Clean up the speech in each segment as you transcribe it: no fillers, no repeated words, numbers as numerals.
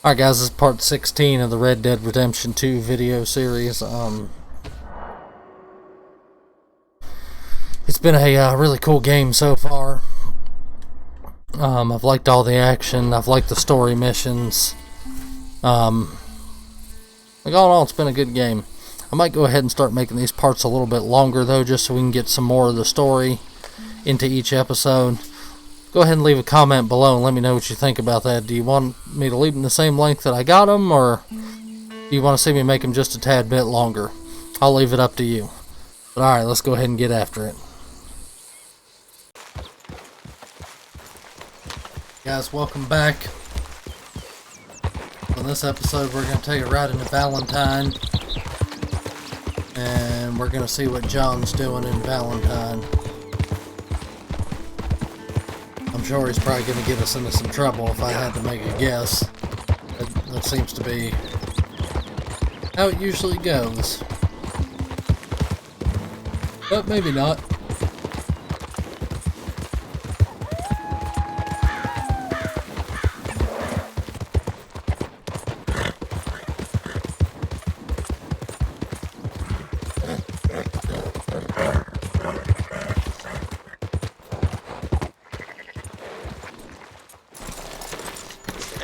Alright guys, this is part 16 of the Red Dead Redemption 2 video series. It's been a really cool game so far. I've liked all the action, I've liked the story missions. All in all, it's been a good game. I might go ahead and start making these parts a little bit longer though, just so we can get some more of the story into each episode. Go ahead and leave a comment below and let me know what you think about that. Do you want me to leave them the same length that I got them, or do you want to see me make them just a tad bit longer? I'll leave it up to you. But alright, let's go ahead and get after it. Guys, welcome back. In this episode, we're going to take a ride into Valentine. And we're going to see what John's doing in Valentine. I'm sure he's probably going to get us into some trouble if I had to make a guess. That seems to be how it usually goes. But maybe not.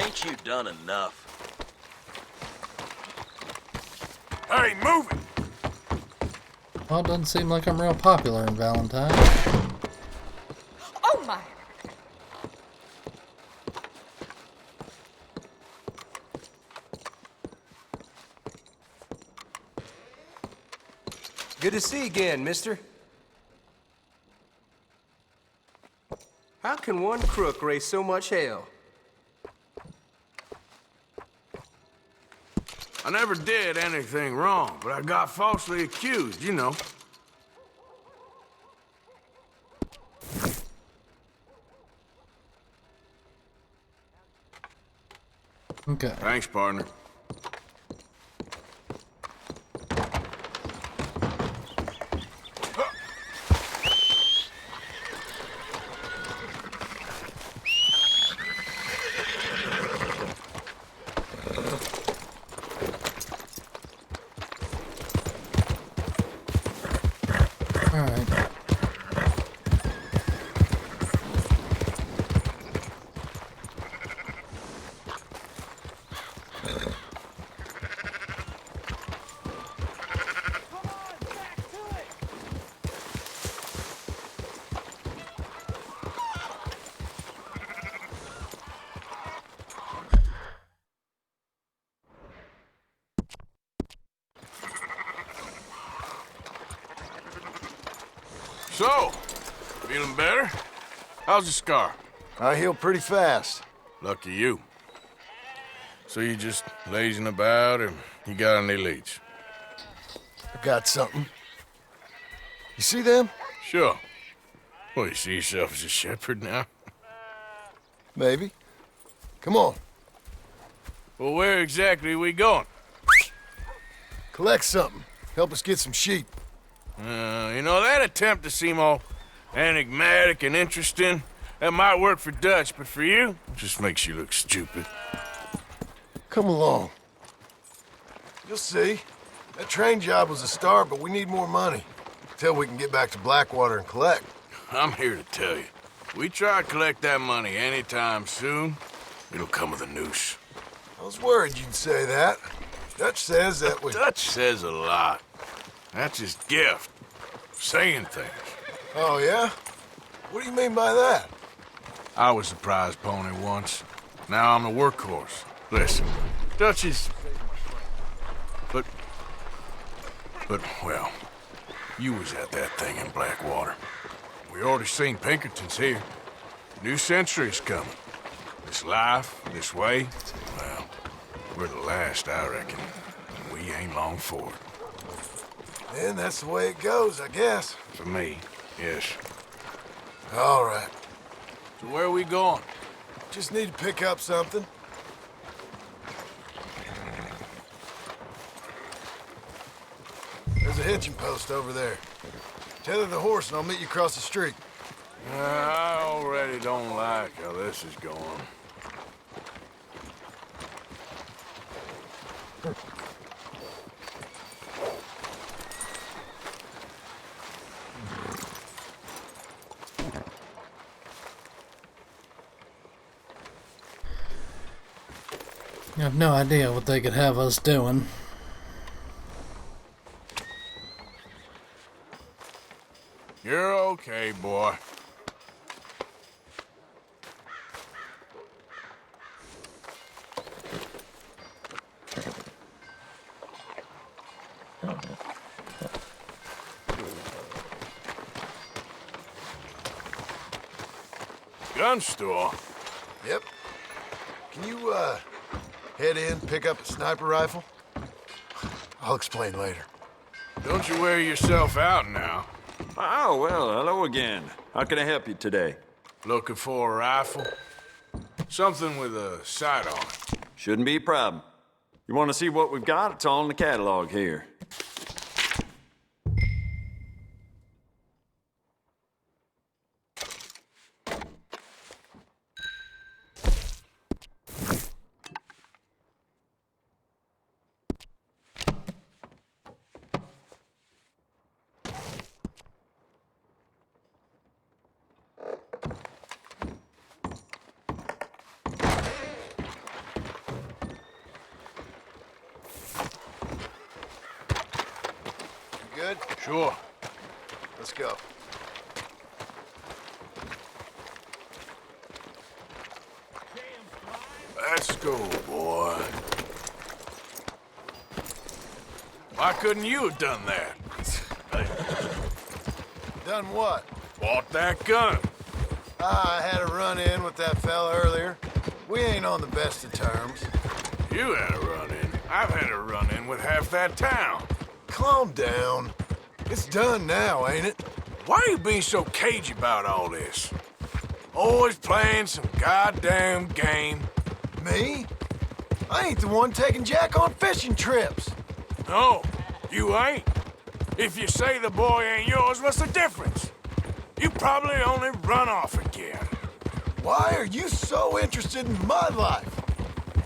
Ain't you done enough? Hey, move it! Well, it doesn't seem like I'm real popular in Valentine. Oh my! Good to see you again, mister. How can one crook raise so much hell? I never did anything wrong, but I got falsely accused, you know. Okay. Thanks, partner. Alright. So, feeling better? How's the scar? I heal pretty fast. Lucky you. So you just lazing about, or you got any leads? I got something. You see them? Sure. Well, you see yourself as a shepherd now? Maybe. Come on. Well, where exactly are we going? Collect something. Help us get some sheep. You know, that attempt to seem all enigmatic and interesting, that might work for Dutch, but for you, it just makes you look stupid. Come along. You'll see. That train job was a start, but we need more money. Till we can get back to Blackwater and collect. I'm here to tell you, we try to collect that money anytime soon, it'll come with a noose. I was worried you'd say that. Dutch says that we... Dutch says a lot. That's his gift. Saying things. Oh, yeah? What do you mean by that? I was the prize pony once. Now I'm the workhorse. Listen, Dutch is... But, well, you was at that thing in Blackwater. We already seen Pinkertons here. New century's coming. This life, this way, well, we're the last, I reckon. And we ain't long for it. And that's the way it goes, I guess. For me, yes. All right. So where are we going? Just need to pick up something. There's a hitching post over there. Tether the horse and I'll meet you across the street. I already don't like how this is going. I have no idea what they could have us doing. You're okay, boy. Gun store? Yep. Can you, head in, pick up a sniper rifle? I'll explain later. Don't you wear yourself out now. Oh, well, hello again. How can I help you today? Looking for a rifle? Something with a sight on it. Shouldn't be a problem. You want to see what we've got? It's all in the catalog here. Good? Sure. Let's go. Let's go, boy. Why couldn't you have done that? Done what? Bought that gun. I had a run-in with that fella earlier. We ain't on the best of terms. You had a run-in. I've had a run-in with half that town. Calm down. It's done now, ain't it? Why are you being so cagey about all this? Always playing some goddamn game. Me? I ain't the one taking Jack on fishing trips. No, you ain't. If you say the boy ain't yours, what's the difference? You probably only run off again. Why are you so interested in my life?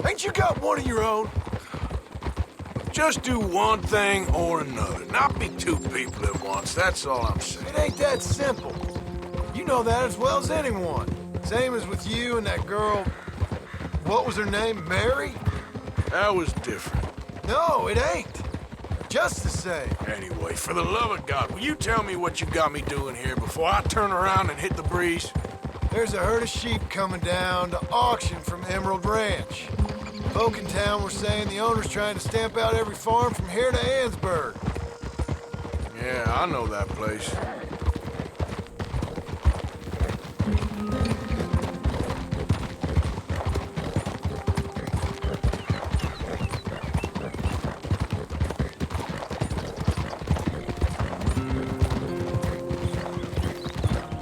Ain't you got one of your own? Just do one thing or another. Not be two people at once, that's all I'm saying. It ain't that simple. You know that as well as anyone. Same as with you and that girl... What was her name? Mary? That was different. No, it ain't. Just the same. Anyway, for the love of God, will you tell me what you got me doing here before I turn around and hit the breeze? There's a herd of sheep coming down to auction from Emerald Ranch. Folk in town were saying the owner's trying to stamp out every farm from here to Ansburg. Yeah, I know that place.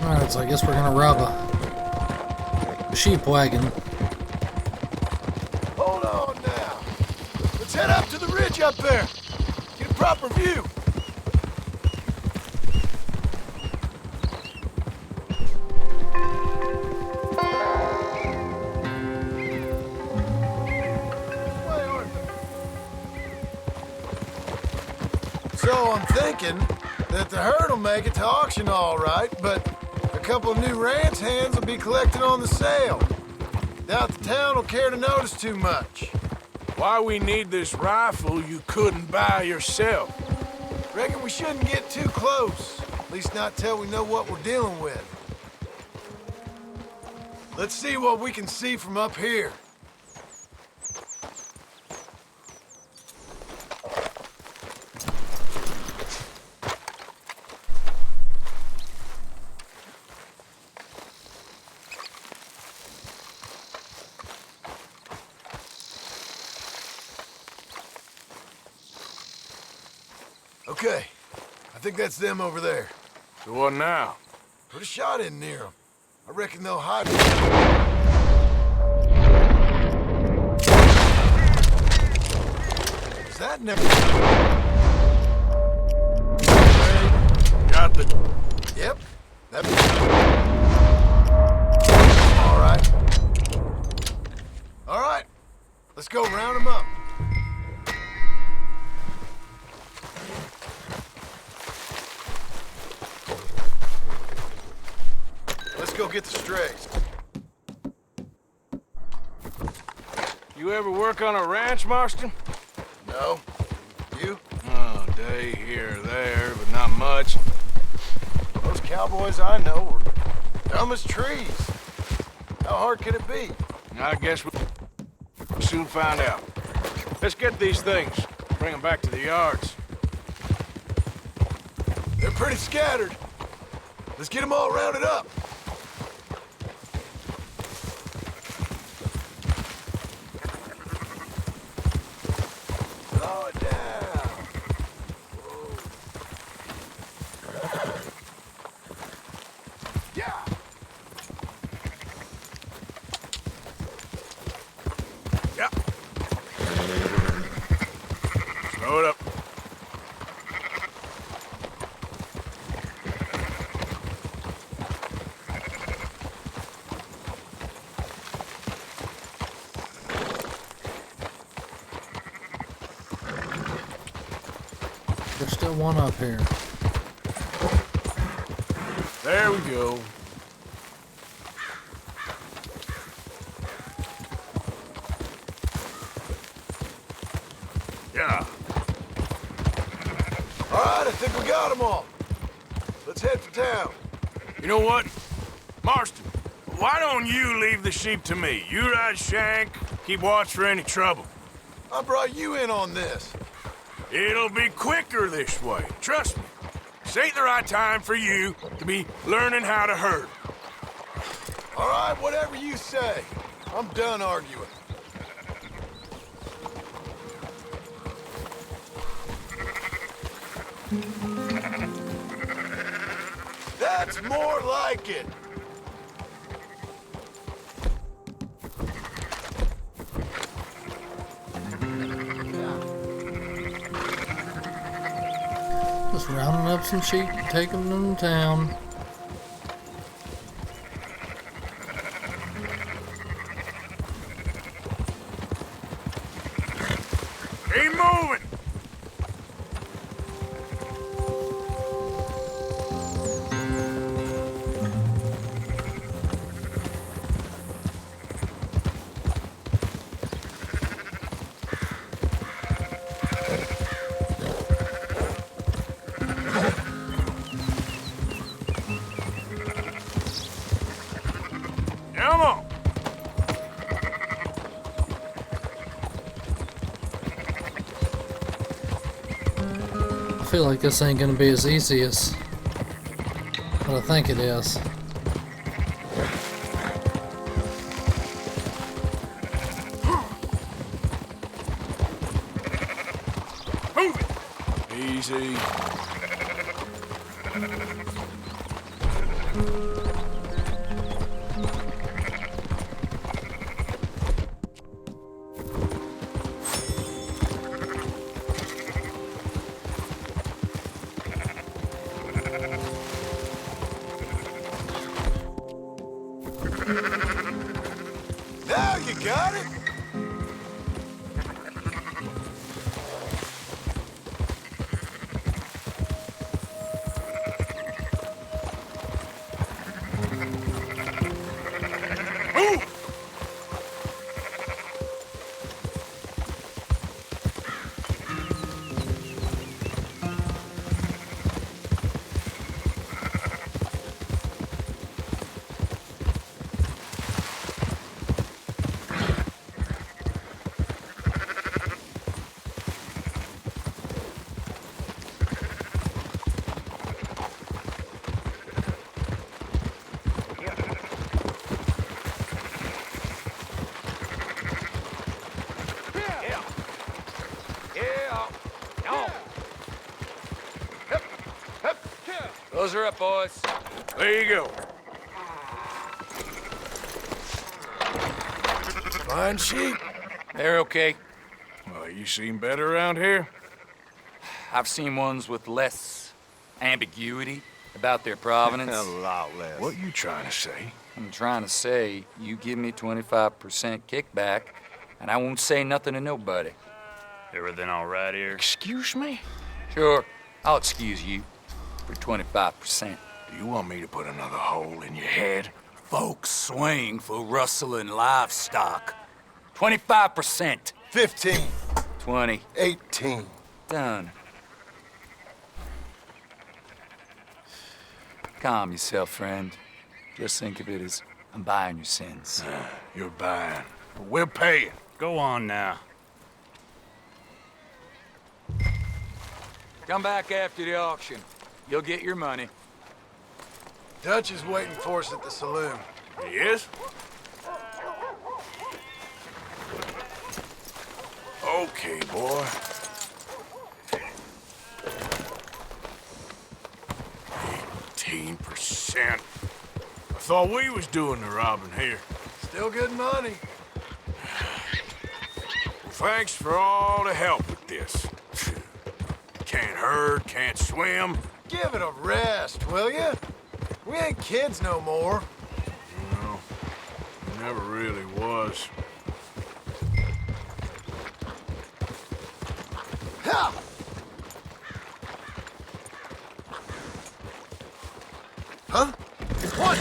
Alright, so I guess we're gonna rob a sheep wagon. Hold on now. Let's head up to the ridge up there. Get a proper view. So I'm thinking that the herd will make it to auction all right, but a couple of new ranch hands will be collecting on the sale. Doubt the town will care to notice too much. Why we need this rifle you couldn't buy yourself? Reckon we shouldn't get too close. At least not till we know what we're dealing with. Let's see what we can see from up here. Okay, I think that's them over there. So what now? Put a shot in near them. I reckon they'll hide. Is that never... Got the... Yep. That... All right. All right. Let's go round them up. get the strays. You ever work on a ranch, Marston? No? You? Oh, day here or there, but not much. Those cowboys I know are dumb as trees. How hard could it be? I guess we'll soon find out. Let's get these things. Bring them back to the yards. They're pretty scattered. Let's get them all rounded up. Slow it down. Yeah. Yeah. Slow it up. There's still one up here. There we go. Yeah. All right, I think we got them all. Let's head for town. You know what? Marston, why don't you leave the sheep to me? You ride Shank, keep watch for any trouble. I brought you in on this. It'll be quicker this way, trust me. This ain't the right time for you to be learning how to herd. All right, whatever you say. I'm done arguing. That's more like it. Just rounding up some sheep and taking them to town. Keep moving! Come on! I feel like this ain't gonna be as easy as what I think it is. Move it! Easy. Now you got it. Move! Those are up, boys. There you go. Fine sheep. They're okay. Well, you seen better around here? I've seen ones with less ambiguity about their provenance. A lot less. What you trying to say? I'm trying to say, you give me 25% kickback, and I won't say nothing to nobody. Everything all right here? Excuse me? Sure, I'll excuse you for 25%. Do you want me to put another hole in your head? folks swing for rustling livestock. 25%. 15. 20. 18. Done. Calm yourself, friend. Just think of it as I'm buying your sins. You're buying. But we're paying. Go on now. Come back after the auction. You'll get your money. Dutch is waiting for us at the saloon. He is? Okay, boy. 18%. I thought we was doing the robbing here. Still good money. Well, thanks for all the help with this. Can't herd, can't swim. Give it a rest, will you? We ain't kids no more. No, it never really was. Ha! Huh? What?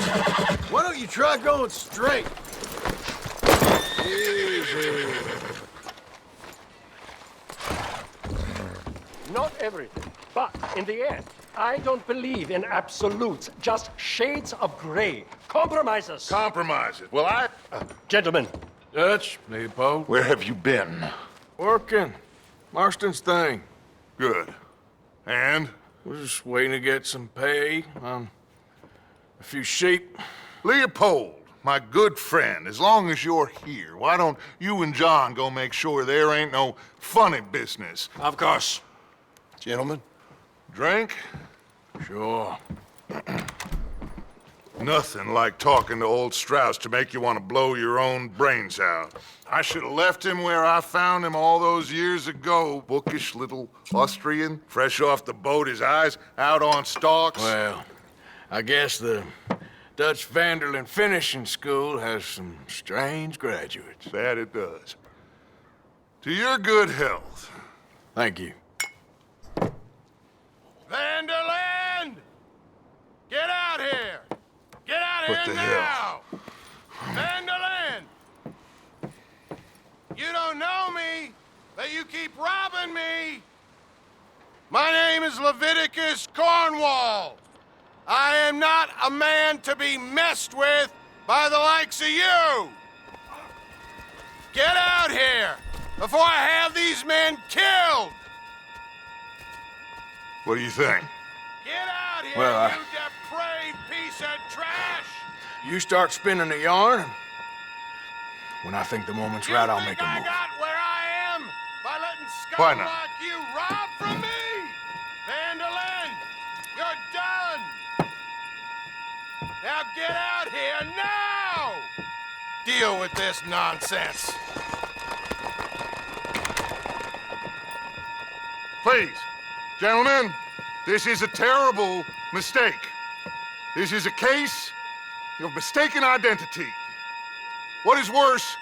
Why don't you try going straight? Easy. Not everything, but in the end, I don't believe in absolutes, just shades of gray. Compromises. Compromises. Well, Gentlemen, Dutch, Leopold. Where have you been? Working. Marston's thing. Good. And? We're just waiting to get some pay on a few sheep. Leopold, my good friend, as long as you're here, why don't you and John go make sure there ain't no funny business? Of course. Gentlemen. Drink? Sure. Nothing like talking to old Strauss to make you want to blow your own brains out. I should have left him where I found him all those years ago. Bookish little Austrian, fresh off the boat, his eyes out on stalks. Well, I guess the Dutch Vanderlyn Finishing School has some strange graduates. That it does. To your good health. Thank you. Vanderland! Get out here! Get out What here the now! Vanderland! You don't know me, but you keep robbing me! My name is Leviticus Cornwall. I am not a man to be messed with by the likes of you! Get out here before I have these men killed! What do you think? Get out here, Well, you depraved piece of trash! You start spinning the yarn. When I think the moment's You right, I'll think make a I move. got where I am by letting Why scum not? like you rob from me? Vanderlyn, you're done! Now get out here now! Deal with this nonsense. Please, gentlemen, this is a terrible mistake. This is a case of mistaken identity. What is worse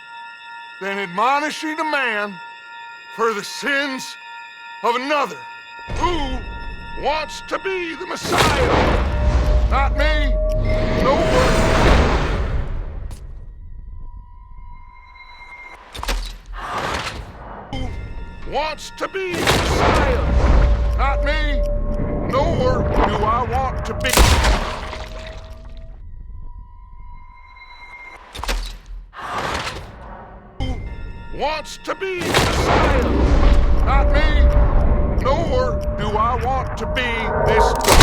than admonishing a man for the sins of another who wants to be the Messiah? Not me. No one. Who wants to be the Messiah? Not me. Nor do I want to be. Who wants to be the Messiah? Not me. Nor do I want to be this.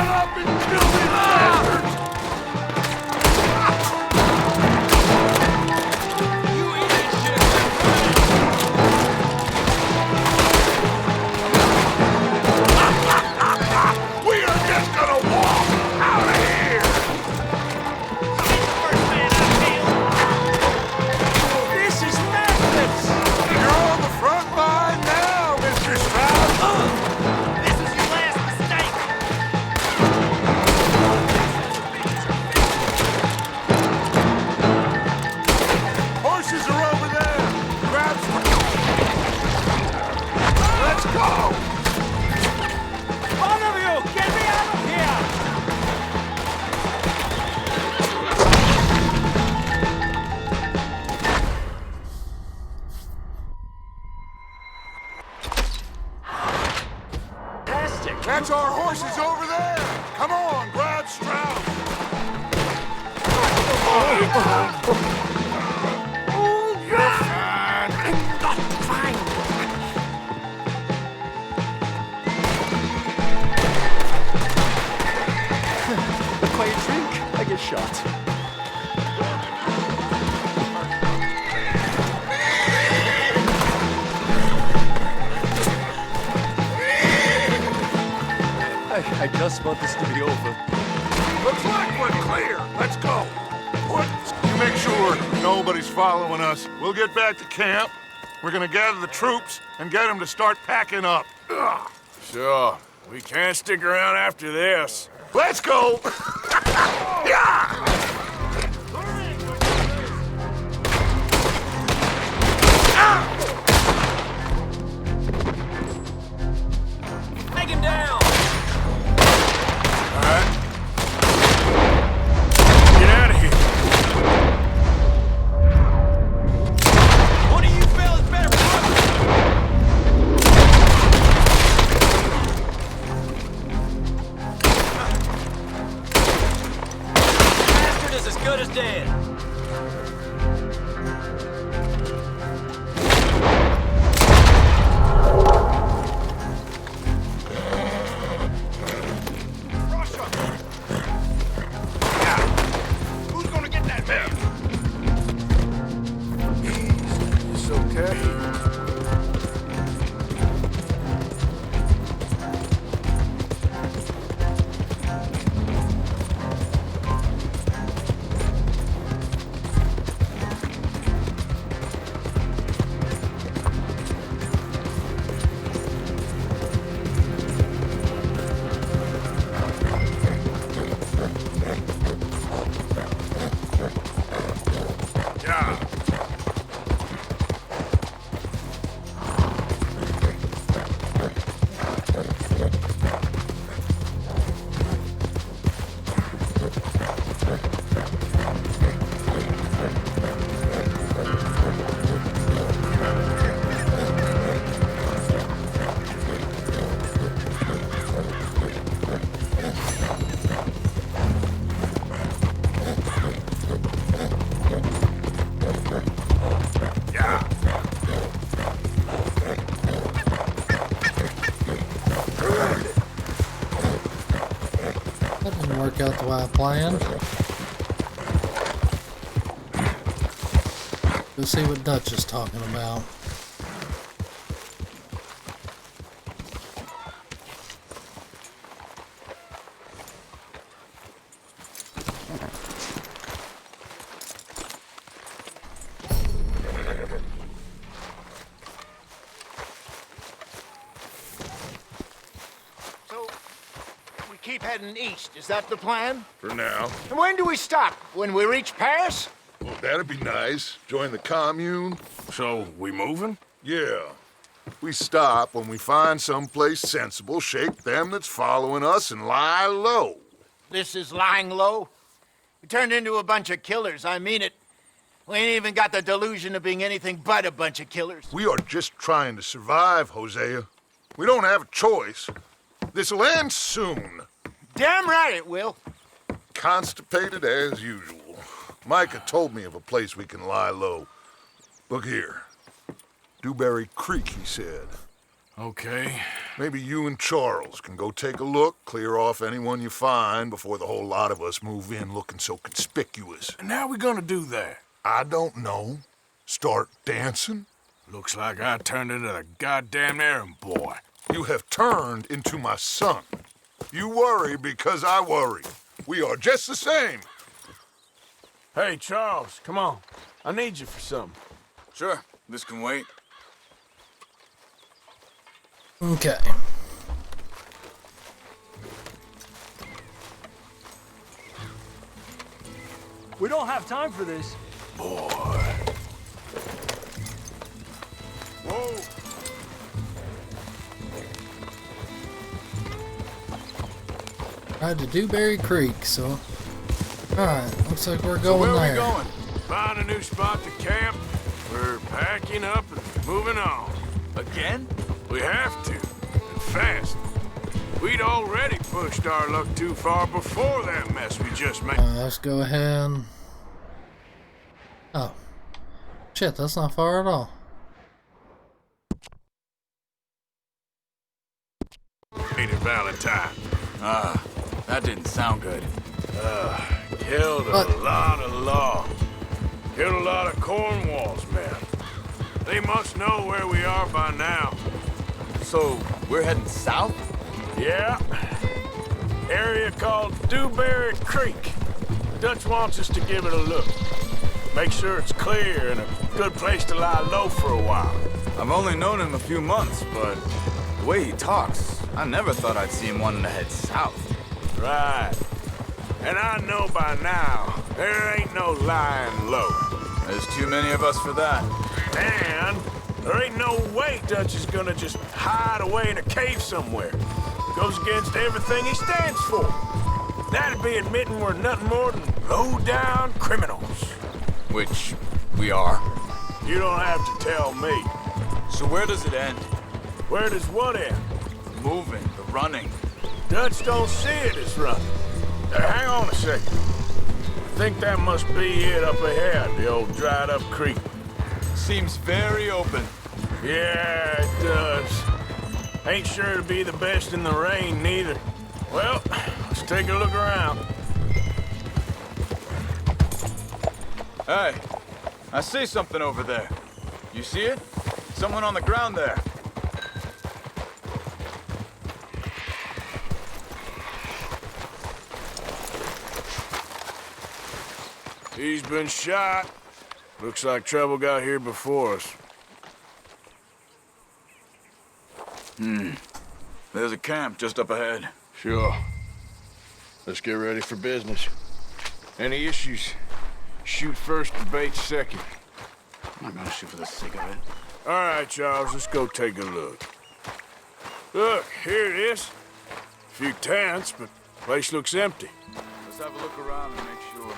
Shut up and kill these bastards! We are just gonna walk out of here! This is madness! You're on the front line now, Mr. Stroud! This is your last mistake! Horses are over there! Grab some... Let's go! One of you, get me out of here! Fantastic! That's our horses over there! Come on, grab Stroud! Quiet drink, I get shot. I just want this to be over. Looks like we're clear. Let's go. You make sure nobody's following us. We'll get back to camp. We're gonna gather the troops and get them to start packing up. Ugh. Sure. We can't stick around after this. Let's go. Yeah! Take him down! All right. Get out of here. One of you fellas better bastard is as good as dead. Who's gonna get that man? It's okay. Yeah. That didn't work out the way I planned. Let's see what Dutch is talking about. So, we keep heading east. Is that the plan? For now. And when do we stop? When we reach Paris? Well, that'd be nice. Join the commune. So, we moving? Yeah. We stop when we find someplace sensible, shake them that's following us, and lie low. This is lying low. We turned into a bunch of killers. I mean it. We ain't even got the delusion of being anything but a bunch of killers. We are just trying to survive, Hosea. We don't have a choice. This'll end soon. Damn right it will. Constipated as usual. Micah told me of a place we can lie low. Look here. Dewberry Creek, he said. Okay. Maybe you and Charles can go take a look, clear off anyone you find before the whole lot of us move in looking so conspicuous. And how we gonna do that? I don't know. Start dancing? Looks like I turned into the goddamn errand boy. You have turned into my son. You worry because I worry. We are just the same. Hey, Charles, come on. I need you for something. Sure, this can wait. Okay. We don't have time for this. Boy. Whoa. Right to Dewberry Creek, so... Alright, looks like we're going Where there. are we going? Find a new spot to camp. We're packing up and moving on. Again? We have to, and fast. We'd already pushed our luck too far before that mess we just made. Let's go ahead. Oh. Shit, that's not far at all. Peter Valentine. That didn't sound good. Killed a What? lot of law. Killed a lot of Cornwall's men. They must know where we are by now. So, we're heading south? Yeah. Area called Dewberry Creek. Dutch wants us to give it a look. Make sure it's clear and a good place to lie low for a while. I've only known him a few months, but the way he talks, I never thought I'd see him wanting to head south. Right. And I know by now, there ain't no lying low. There's too many of us for that. And there ain't no way Dutch is gonna just hide away in a cave somewhere. Goes against everything he stands for. That'd be admitting we're nothing more than low-down criminals. Which we are. You don't have to tell me. So where does it end? Where does what end? The moving, the running. Dutch don't see it as running. Hang on a second. I think that must be it up ahead, the old dried-up creek. Seems very open. Yeah, it does. Ain't sure to be the best in the rain, neither. Well, let's take a look around. Hey, I see something over there. You see it? Someone on the ground there. He's been shot. Looks like trouble got here before us. There's a camp just up ahead. Sure. Let's get ready for business. Any issues? Shoot first, debate second. I'm not gonna shoot for the sake of it. All right, Charles, let's go take a look. Look, here it is. A few tents, but place looks empty. Let's have a look around and make sure.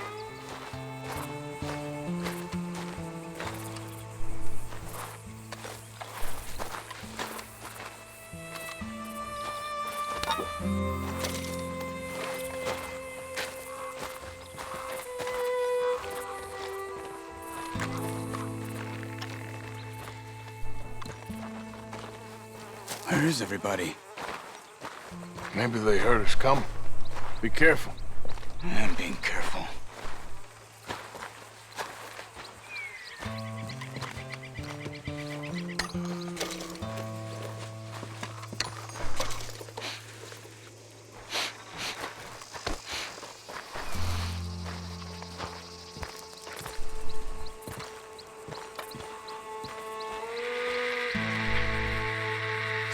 Where is everybody? Maybe they heard us coming. Be careful. I'm being careful.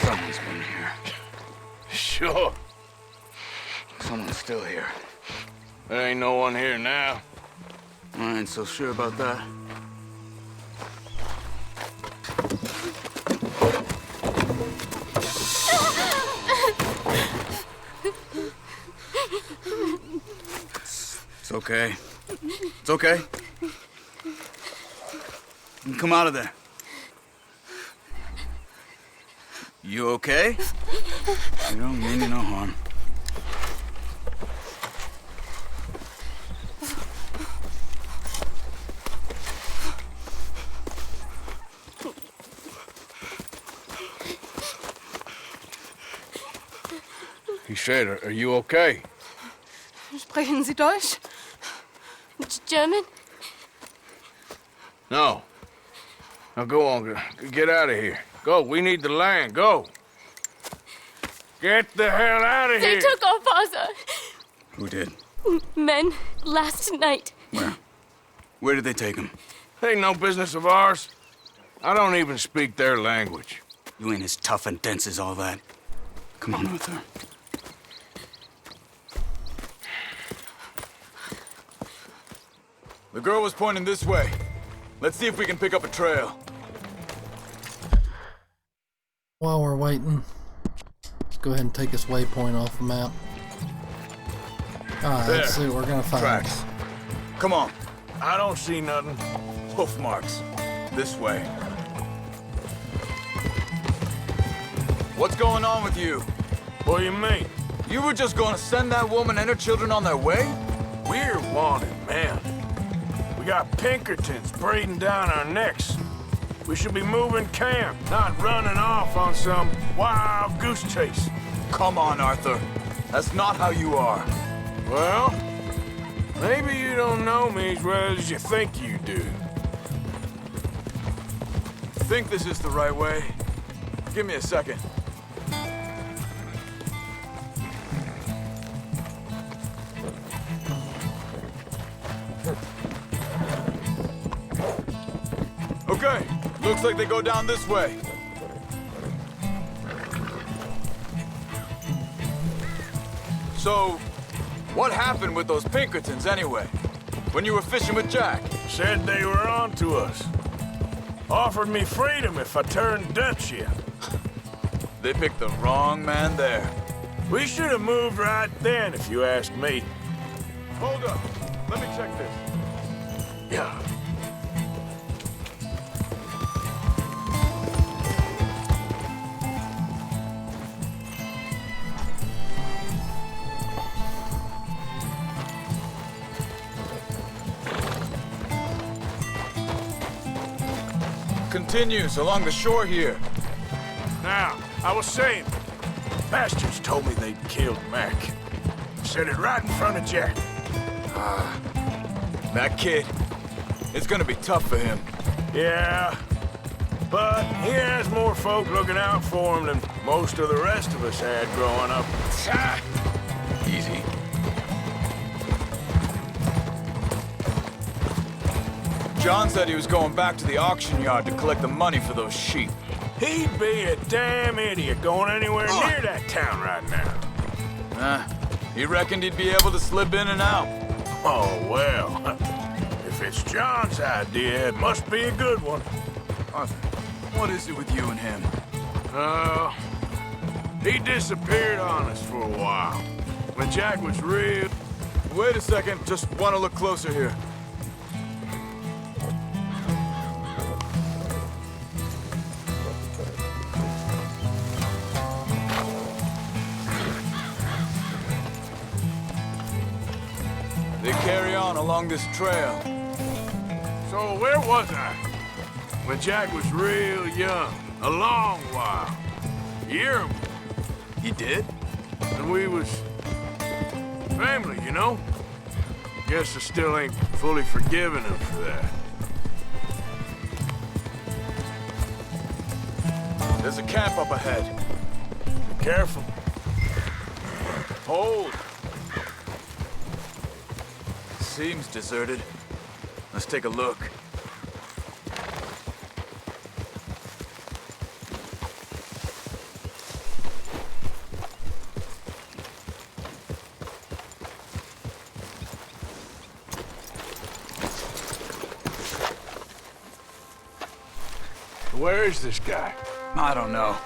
Someone's been here. Sure. Someone's still here. There ain't no one here now. I ain't so sure about that. It's okay. It's okay. You can come out of there. You okay? You don't mean you no harm. said, are you okay? Sprechen Sie Deutsch? German? No. Now go on, get out of here. Go, we need the land, go. Get the hell out of They here! took our father. Who did? Men, last night. Where? Where did they take him? Ain't no business of ours. I don't even speak their language. You ain't as tough and dense as all that. Come on, Arthur. The girl was pointing this way. Let's see if we can pick up a trail. While we're waiting, let's go ahead and take this waypoint off the map. Alright, let's see what we're gonna find. Tracks. Come on. I don't see nothing. Hoof marks. This way. What's going on with you? What do you mean? You were just going to send that woman and her children on their way? We're wanted, man. We got Pinkertons breathing down our necks. We should be moving camp, not running off on some wild goose chase. Come on, Arthur. That's not how you are. Well, maybe you don't know me as well as you think you do. Think this is the right way? Give me a second. Okay, looks like they go down this way. So, what happened with those Pinkertons anyway? When you were fishing with Jack? Said they were on to us. Offered me freedom if I turned Dutch yet. They picked the wrong man there. We should have moved right then, if you ask me. Hold up. Let me check this. Yeah. Continues along the shore here. Now, I was saying, bastards told me they'd killed Mac. Said it right in front of Jack. That kid, it's gonna be tough for him. Yeah, but he has more folk looking out for him than most of the rest of us had growing up. Easy. John said he was going back to the auction yard to collect the money for those sheep. He'd be a damn idiot going anywhere near that town right now. He reckoned he'd be able to slip in and out. Oh, well. If it's John's idea, it must be a good one. Arthur, what is it with you and him? He disappeared on us for a while. When Jack was real... Wait a second, just want to look closer here. They carry on along this trail. So where was I? When Jack was real young. A long while. Year. He did? And we was... family, you know? Guess I still ain't fully forgiven him for that. There's a camp up ahead. Be careful. Hold. Seems deserted. Let's take a look. Where is this guy? I don't know.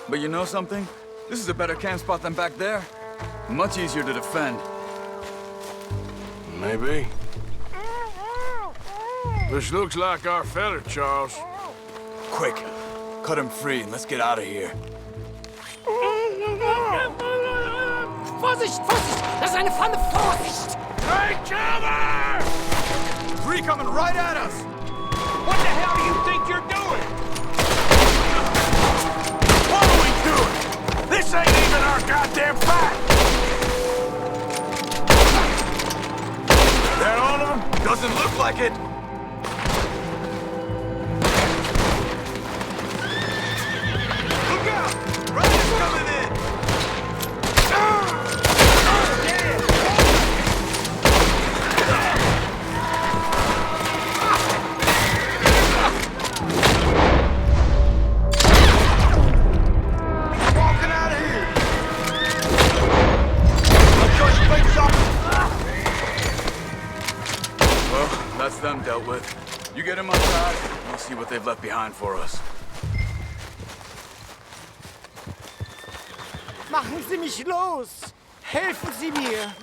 But you know something? This is a better camp spot than back there. Much easier to defend. Maybe. This looks like our fella, Charles. Quick, cut him free and let's get out of here. Vorsicht, Vorsicht! Das ist eine Pfanne! Vorsicht! Take cover! Three coming right at us! What the hell do you think you're doing? What are we doing? This This ain't even our goddamn fight! That all of them? Doesn't look like it. Look out! Riders coming in! Walking out of here! Well, that's them dealt with. You get them outside, and we'll see what they've left behind for us. Machen Sie mich los! Helfen Sie mir!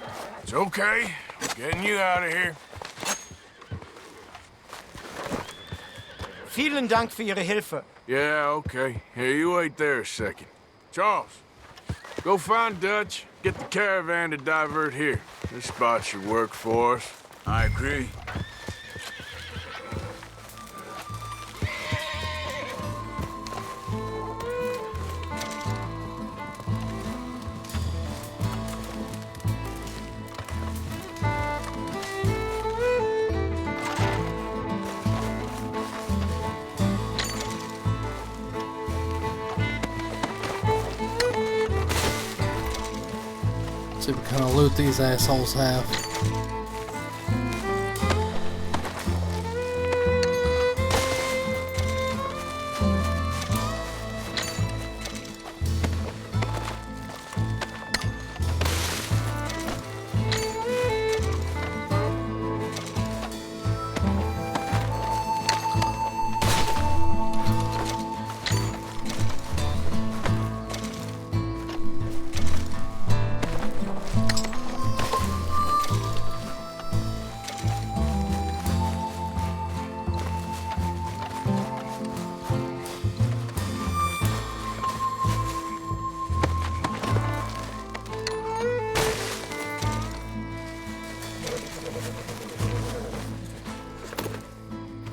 It's okay. We're getting you out of here. Vielen Dank für Ihre Hilfe. Yeah, okay. Here, you wait there a second. Charles, go find Dutch. Get the caravan to divert here. This spot should work for us. I agree. See what kind of loot these assholes have.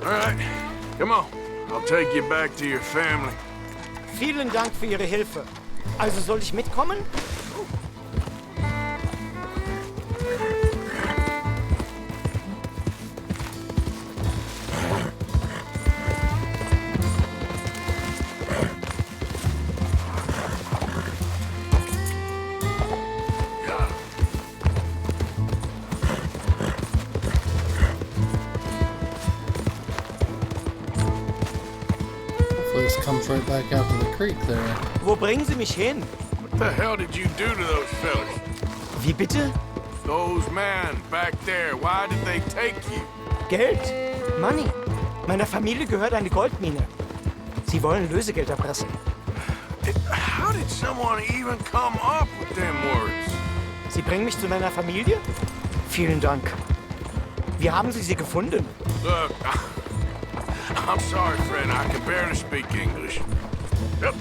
All right, come on. I'll take you back to your family. Vielen Dank für Ihre Hilfe. Also soll ich mitkommen? Hopefully this comes right back out to the creek there. Wo bringen Sie mich hin? What the hell did you do to those fellas? Wie bitte? Those men back there, why did they take you? Geld? Money. Meiner Familie gehört eine Goldmine. Sie wollen Lösegeld erpressen. How did someone even come up with them words? Sie bringen mich zu meiner Familie? Vielen Dank. Wie haben Sie sie gefunden? Look, I'm sorry, friend. I can barely speak English. Yep.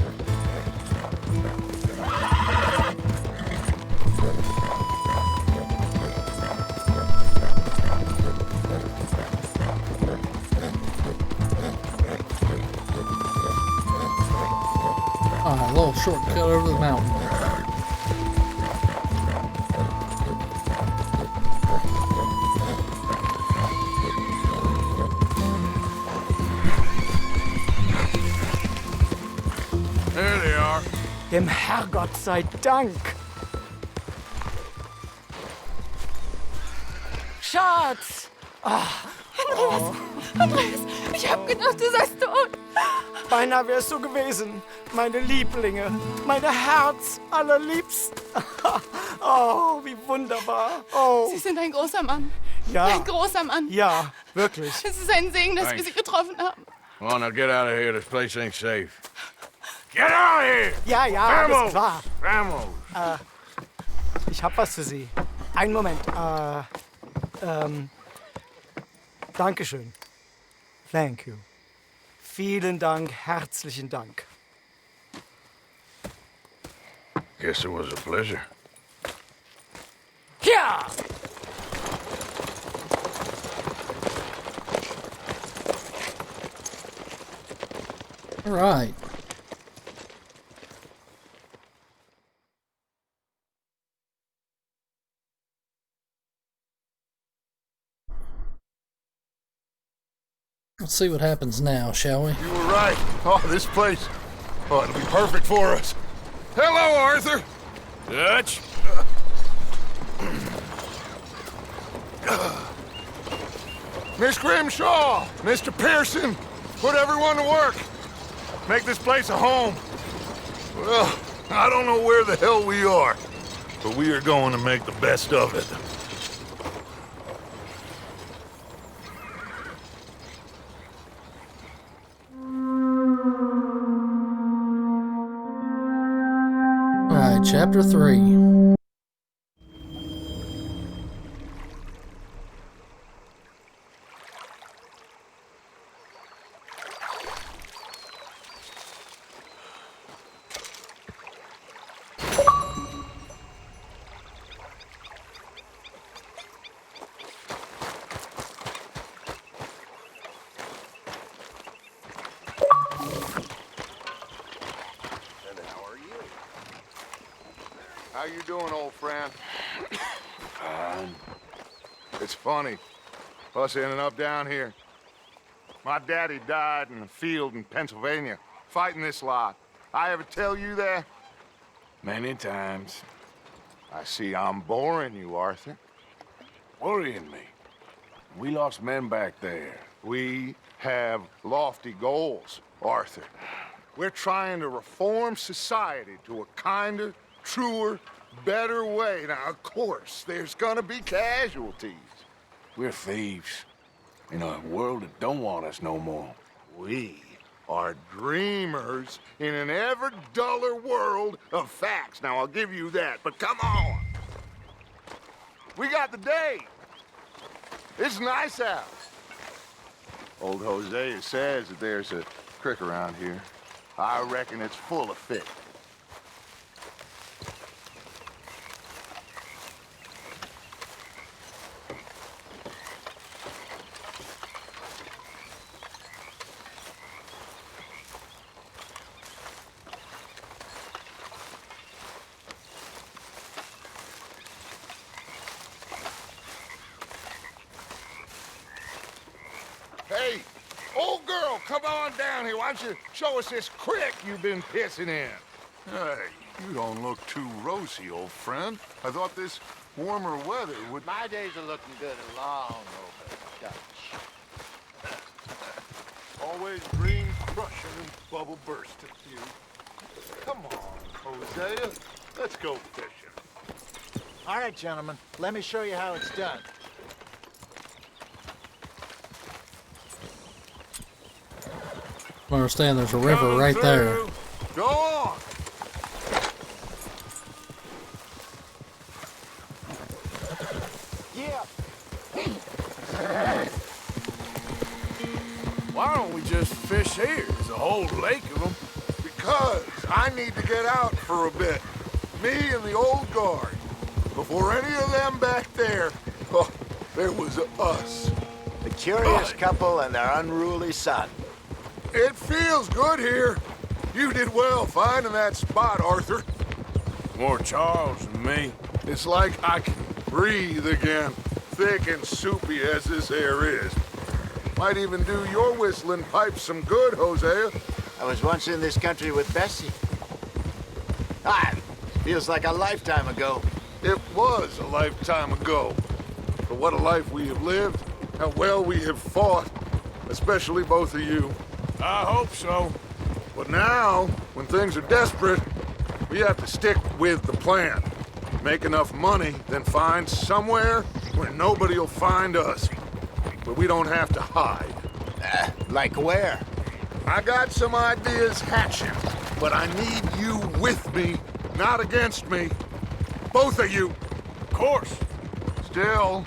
Alright, a little shortcut over the mountain. There they are. Dem Herrgott sei Dank. Schatz! Andreas, ich hab gedacht, du seist tot. Beinahe wär's so gewesen. Meine Lieblinge, meine Herz allerliebsten. Oh, wie wunderbar. Oh, Sie sind ein großer Mann. ja. Ein großer Mann. Ja, wirklich. Es ist ein Segen, dass wir Thanks. Sie getroffen haben. Come on, now get out of here. This place ain't safe. Get out of here! Ja, ja, alles Vamos! klar. Vamos! Ich hab was für Sie. Einen Moment. Dankeschön. Thank you. Vielen Dank, herzlichen Dank. Guess it was a pleasure. Ja! Alright. Let's see what happens now, shall we? You were right. Oh, this place. Oh, it'll be perfect for us. Hello, Arthur. Dutch. Miss Grimshaw, Mr. Pearson, put everyone to work. Make this place a home. Well, I don't know where the hell we are, but we are going to make the best of it. Alright, chapter 3. How you doing, old friend? It's funny, us ending up down here. My daddy died in a field in Pennsylvania, fighting this lot. I ever tell you that? Many times. I see I'm boring you, Arthur. Worrying me. We lost men back there. We have lofty goals, Arthur. We're trying to reform society to a kinder, truer, better way. Now, of course, there's gonna be casualties. We're thieves in a world that don't want us no more. We are dreamers in an ever duller world of facts. Now, I'll give you that, but come on. We got the day. It's nice out. Old Hosea says that there's a creek around here. I reckon it's full of fish. Hey, old girl, come on down here. Why don't you show us this creek you've been pissing in? Hey, you don't look too rosy, old friend. I thought this warmer weather would... My days are looking good along over, Dutch. Always green crushing and bubble bursting, you. Come on, Hosea. Let's go fishing. All right, gentlemen, let me show you how it's done. I understand there's a river right there. Go on. Yeah. Why don't we just fish here? There's a whole lake of them. Because I need to get out for a bit. Me and the old guard. Before any of them back there, oh, there was us. The curious couple and their unruly son. It feels good here. You did well finding that spot, Arthur. More Charles than me. It's like I can breathe again, thick and soupy as this air is. Might even do your whistling pipes some good, Hosea. I was once in this country with Bessie. Feels like a lifetime ago. It was a lifetime ago. But what a life we have lived, how well we have fought, especially both of you. I hope so. But now, when things are desperate, we have to stick with the plan. Make enough money, then find somewhere where nobody will find us. Where we don't have to hide. Like where? I got some ideas hatching, but I need you with me, not against me. Both of you. Of course. Still,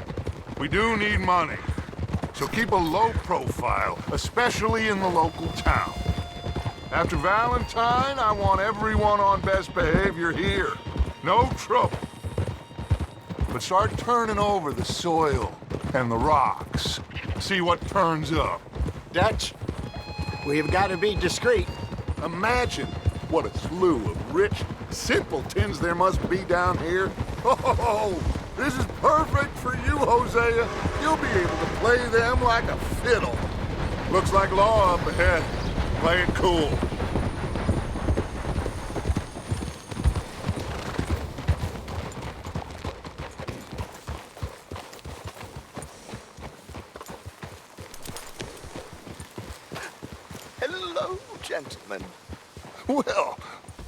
we do need money. So keep a low profile, especially in the local town. After Valentine, I want everyone on best behavior here. No trouble. But start turning over the soil and the rocks. See what turns up. Dutch, we've got to be discreet. Imagine what a slew of rich simpletons there must be down here. Oh, this is perfect for you, Hosea. You'll be able to play them like a fiddle. Looks like law up ahead. Play it cool. Hello, gentlemen. Well,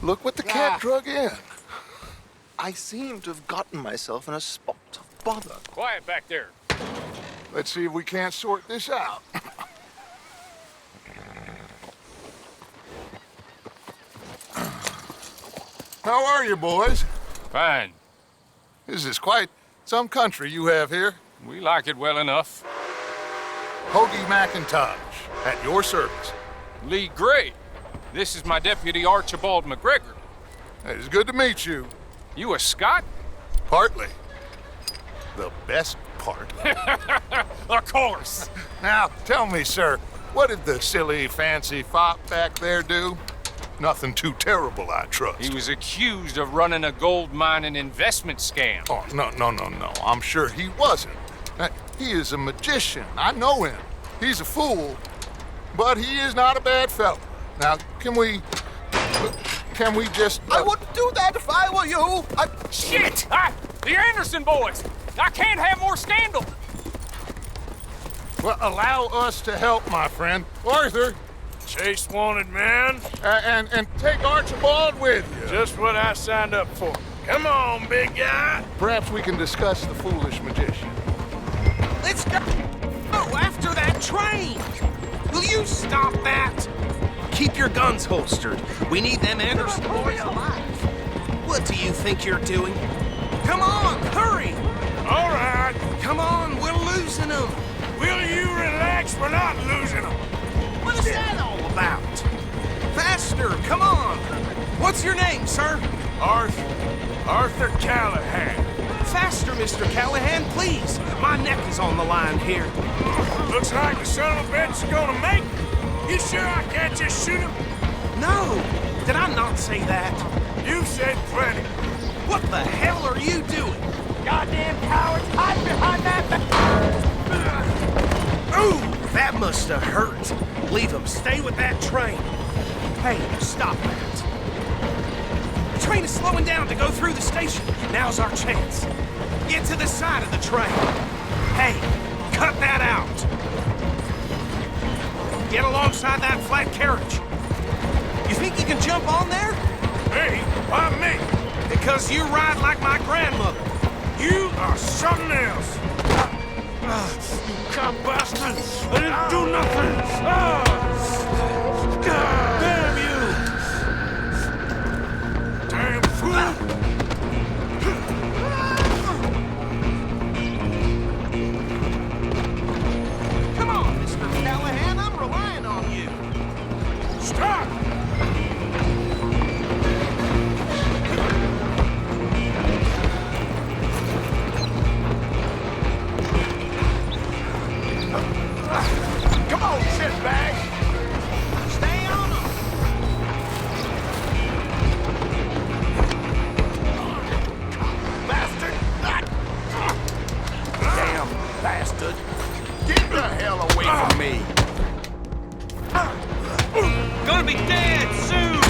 look what the cat drug in. I seem to have gotten myself in a spot of bother. Quiet back there. Let's see if we can't sort this out. How are you, boys? Fine. This is quite some country you have here. We like it well enough. Hoagie McIntosh, at your service. Lee Gray. This is my deputy Archibald McGregor. It is good to meet you. You a Scot? Partly. The best part. Of course. Now, tell me, sir, what did the silly, fancy fop back there do? Nothing too terrible, I trust. He was accused of running a gold mining investment scam. Oh, no. I'm sure he wasn't. He is a magician. I know him. He's a fool, but he is not a bad fellow. Now, can we just... I wouldn't do that if I were you. Shit! The Anderson boys! I can't have more scandal! Well, allow us to help, my friend. Arthur. Chase wanted man. And take Archibald with you. Just what I signed up for. Come on, big guy. Perhaps we can discuss the foolish magician. Let's go. Oh, after that train. Will you stop that? Keep your guns holstered. We need them Anderson boys alive. What do you think you're doing? Come on, hurry. All right. Come on, we're losing them. Will you relax? We're not losing them. What is that all about? Faster, come on. What's your name, sir? Arthur Callahan. Faster, Mr. Callahan, please. My neck is on the line here. Looks like the son of a bitch is gonna make it. You sure I can't just shoot him? No. Did I not say that? You said plenty. What the hell are you doing? Goddamn cowards! Hide behind that! Ooh, that must have hurt. Leave him. Stay with that train. Hey, stop that. The train is slowing down to go through the station. Now's our chance. Get to the side of the train. Hey, cut that out. Get alongside that flat carriage. You think you can jump on there? Hey, why me? Because you ride like my grandmother. You are something else. You cop bastard! I didn't do nothing! Damn you! Damn fool! Come on, Mr. Callahan, I'm relying on you. Stop! Come on, shitbag! Stay on him! Bastard! Damn bastard! Get the hell away from me! Gonna be dead soon!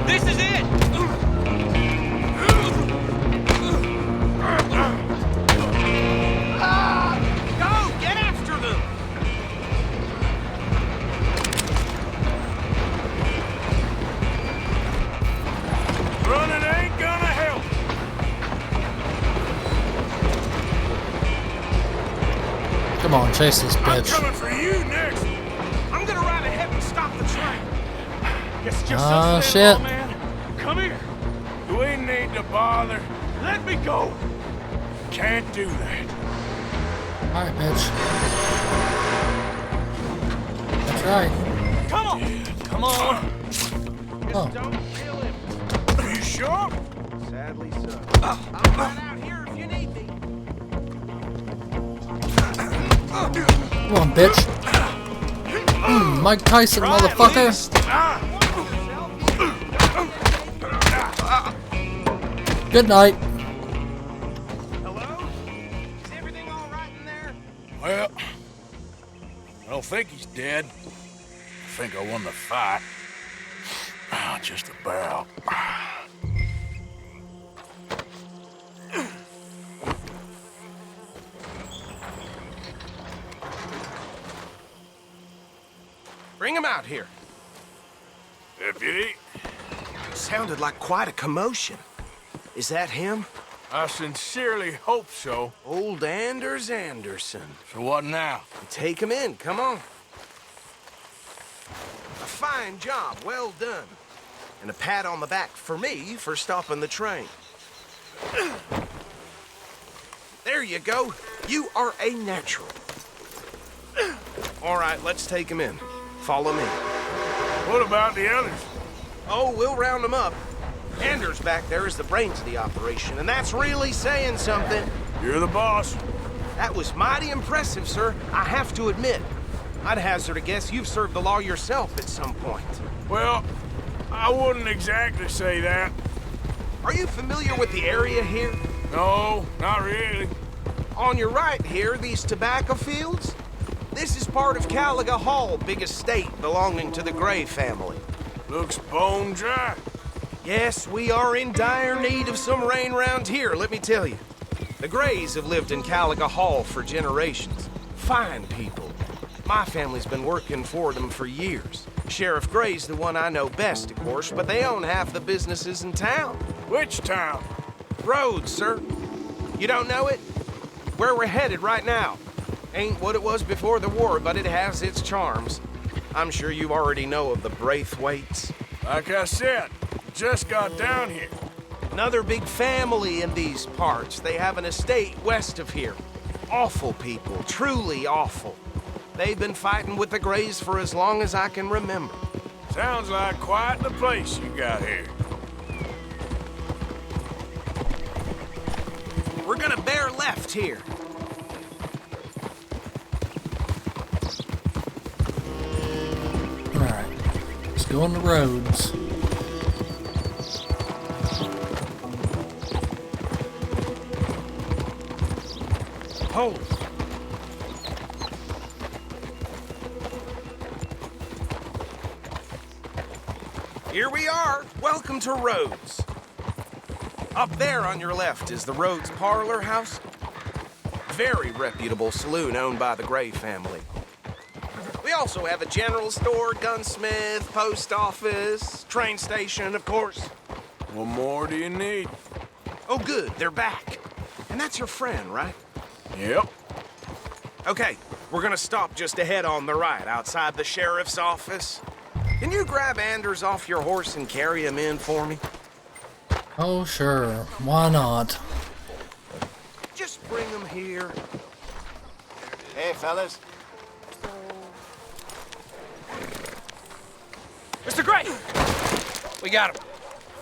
This is it! Go! Get after them! Running ain't gonna help. Come on, chase this I'm bitch. coming for you next. I'm gonna ride ahead and stop the train. It's just Oh, us, shit. old man. Come here. We need to bother. Let me go. Can't do that. Alright, bitch. That's right. Come on! Come on! Oh. Don't kill him. Are you sure? Sadly so. I'll ride out here if you need me. Come on, bitch. Mike Tyson, motherfucker. Good night. Hello? Is everything all right in there? Well, I don't think he's dead. I think I won the fight. Just about. Bring him out here. Deputy? Sounded like quite a commotion. Is that him? I sincerely hope so. Old Anders Anderson. So what now? Take him in, come on. A fine job, well done. And a pat on the back for me for stopping the train. There you go. You are a natural. All right, let's take him in. Follow me. What about the others? Oh, we'll round them up. Anders back there is the brains of the operation, and that's really saying something. You're the boss. That was mighty impressive, sir. I have to admit. I'd hazard a guess you've served the law yourself at some point. Well, I wouldn't exactly say that. Are you familiar with the area here? No, not really. On your right here, these tobacco fields? This is part of Caliga Hall, big estate belonging to the Gray family. Looks bone dry. Yes, we are in dire need of some rain round here, let me tell you. The Grays have lived in Caliga Hall for generations. Fine people. My family's been working for them for years. Sheriff Gray's the one I know best, of course, but they own half the businesses in town. Which town? Rhodes, sir. You don't know it? Where we're headed right now. Ain't what it was before the war, but it has its charms. I'm sure you already know of the Braithwaites. Like I said, just got down here. Another big family in these parts. They have an estate west of here. Awful people, truly awful. They've been fighting with the Grays for as long as I can remember. Sounds like quite the place you got here. We're gonna bear left here. Alright. Let's go on the roads. Hold. Here we are. Welcome to Rhodes. Up there on your left is the Rhodes Parlor House. Very reputable saloon owned by the Gray family. We also have a general store, gunsmith, post office, train station, of course. What more do you need? Oh, good. They're back. And that's your friend, right? Yep. Okay, we're gonna stop just ahead on the right, outside the sheriff's office. Can you grab Anders off your horse and carry him in for me? Oh, sure. Why not? Just bring him here. Hey, fellas. Mr. Gray! We got him.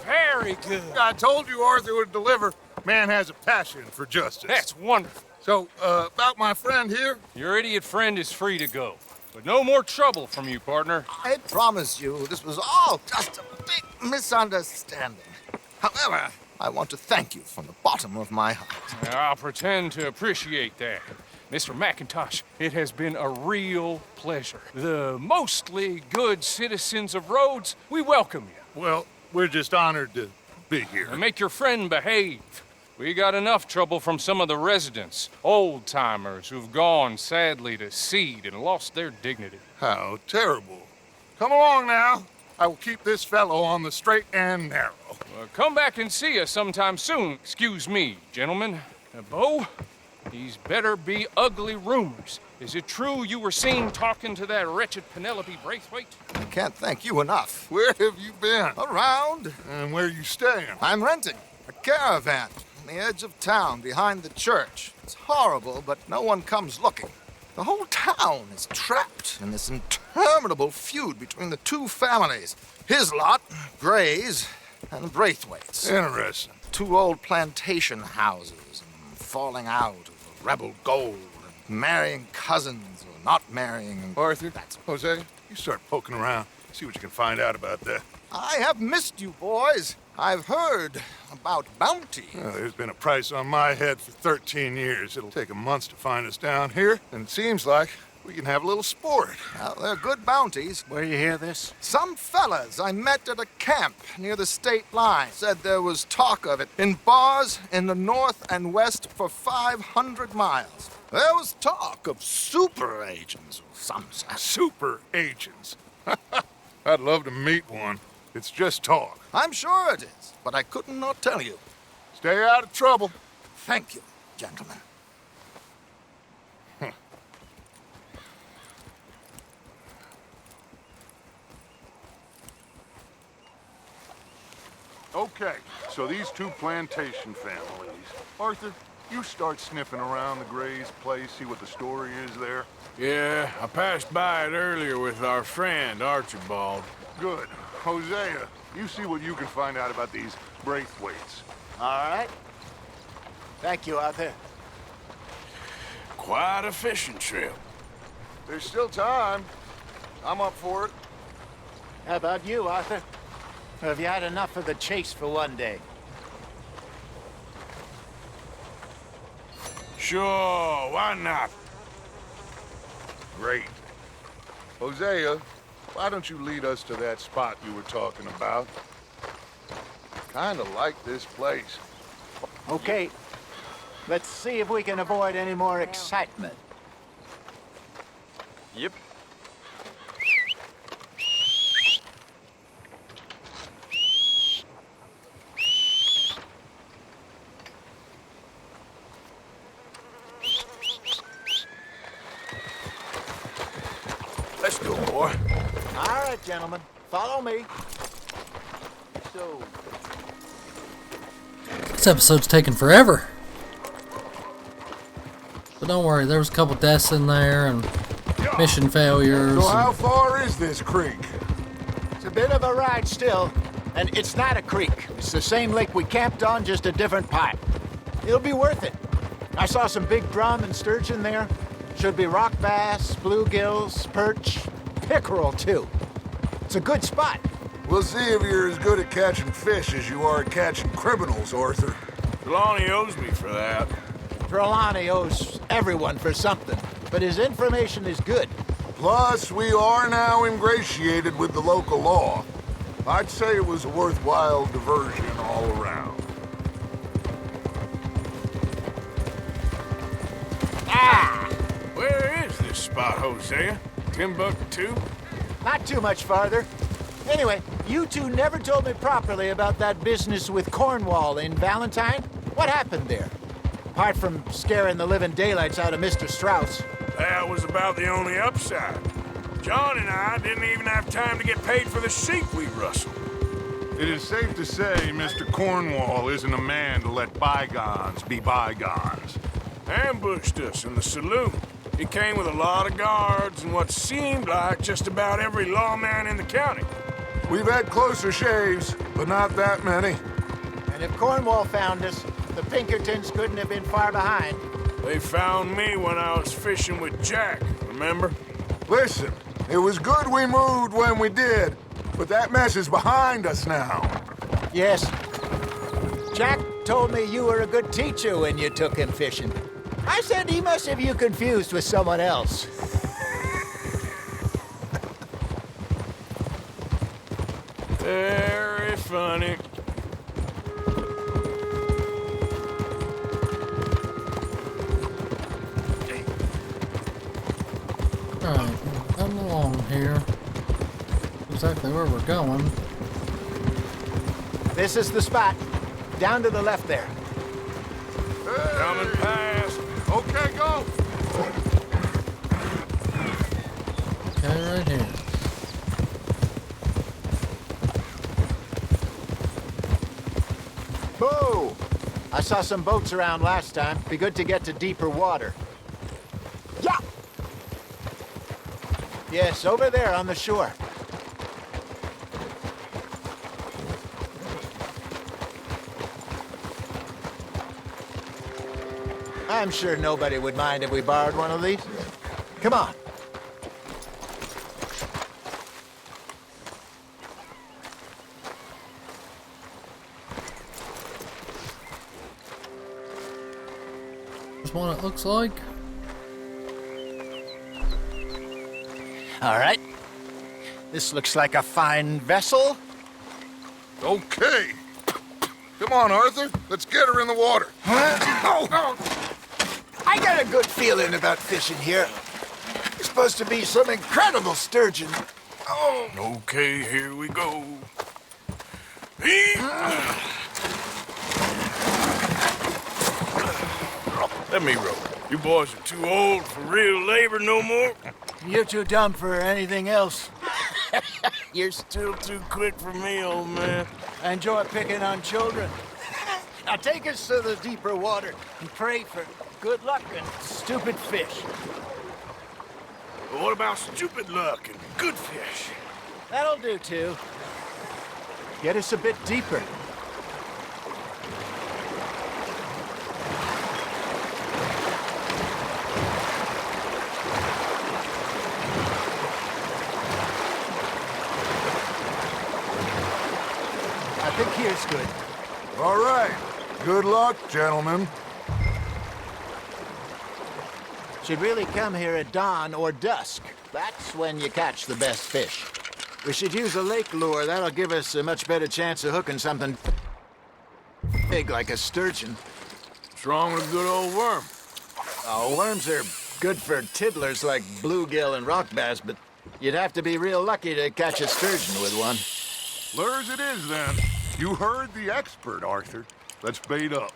Very good. I told you Arthur would deliver. Man has a passion for justice. That's wonderful. So, about my friend here? Your idiot friend is free to go. But no more trouble from you, partner. I promise you, this was all just a big misunderstanding. However, I want to thank you from the bottom of my heart. I'll pretend to appreciate that. Mr. McIntosh, it has been a real pleasure. The mostly good citizens of Rhodes, we welcome you. Well, we're just honored to be here. And make your friend behave. We got enough trouble from some of the residents, old-timers who've gone, sadly, to seed and lost their dignity. How terrible. Come along now. I will keep this fellow on the straight and narrow. Well, come back and see us sometime soon. Excuse me, gentlemen. Bo, these better be ugly rumors. Is it true you were seen talking to that wretched Penelope Braithwaite? I can't thank you enough. Where have you been? Around. And where are you staying? I'm renting a caravan on the edge of town behind the church. It's horrible, but no one comes looking. The whole town is trapped in this interminable feud between the two families. His lot, Gray's, and the Braithwaites. Interesting. Two old plantation houses, and falling out of rebel gold, and marrying cousins or not marrying. And Arthur, Jose, you start poking around. See what you can find out about that. I have missed you, boys. I've heard about bounty. Well, there's been a price on my head for 13 years. It'll take 'em months to find us down here, and it seems like we can have a little sport. Well, they're good bounties. Where you hear this? Some fellas I met at a camp near the state line said there was talk of it in bars in the north and west for 500 miles. There was talk of super agents of some sort. Super agents. I'd love to meet one. It's just talk. I'm sure it is, but I couldn't not tell you. Stay out of trouble. Thank you, gentlemen. Okay, so these two plantation families. Arthur, you start sniffing around the Gray's place, see what the story is there. Yeah, I passed by it earlier with our friend, Archibald. Good. Hosea, you see what you can find out about these Braithwaites. All right. Thank you, Arthur. Quite a fishing trip. There's still time. I'm up for it. How about you, Arthur? Or have you had enough of the chase for one day? Sure, why not? Great. Hosea, why don't you lead us to that spot you were talking about? Kinda like this place. Okay. Let's see if we can avoid any more excitement. Yep. Let's go, boy. All right, gentlemen. Follow me. So... This episode's taking forever. But don't worry, there was a couple deaths in there and mission failures. So how far is this creek? It's a bit of a ride still, and it's not a creek. It's the same lake we camped on, just a different pipe. It'll be worth it. I saw some big drum and sturgeon there. Should be rock bass, bluegills, perch, pickerel too. It's a good spot. We'll see if you're as good at catching fish as you are at catching criminals, Arthur. Trelawney owes me for that. Trelawney owes everyone for something, but his information is good. Plus, we are now ingratiated with the local law. I'd say it was a worthwhile diversion all around. Where is this spot, Hosea? Timbuktu? Not too much farther. Anyway, you two never told me properly about that business with Cornwall in Valentine. What happened there? Apart from scaring the living daylights out of Mr. Strauss. That was about the only upside. John and I didn't even have time to get paid for the sheep we rustled. It is safe to say Mr. Cornwall isn't a man to let bygones be bygones. Ambushed us in the saloon. He came with a lot of guards and what seemed like just about every lawman in the county. We've had closer shaves, but not that many. And if Cornwall found us, the Pinkertons couldn't have been far behind. They found me when I was fishing with Jack, remember? Listen, it was good we moved when we did, but that mess is behind us now. Yes. Jack told me you were a good teacher when you took him fishing. I said he must have you confused with someone else. Very funny. Alright, come along here. Exactly where we're going. This is the spot. Down to the left there. Hey. Coming past. Okay, go. Okay, right here. Boo! I saw some boats around last time. Be good to get to deeper water. Yeah! Yes, over there on the shore. I'm sure nobody would mind if we borrowed one of these. Come on. is what it looks like. All right. This looks like a fine vessel. Okay. Come on, Arthur. Let's get her in the water. Oh. I got a good feeling about fishing here. It's supposed to be some incredible sturgeon. Oh. Okay, here we go. Let me row. You boys are too old for real labor no more. You're too dumb for anything else. You're still too quick for me, old man. I enjoy picking on children. Now take us to the deeper water and pray for good luck and stupid fish. But what about stupid luck and good fish? That'll do, too. Get us a bit deeper. I think here's good. All right. Good luck, gentlemen. Should really come here at dawn or dusk. That's when you catch the best fish. We should use a lake lure. That'll give us a much better chance of hooking something big like a sturgeon. What's wrong with a good old worm? Oh, worms are good for tiddlers like bluegill and rock bass, but you'd have to be real lucky to catch a sturgeon with one. Lures it is, then. You heard the expert, Arthur. Let's bait up.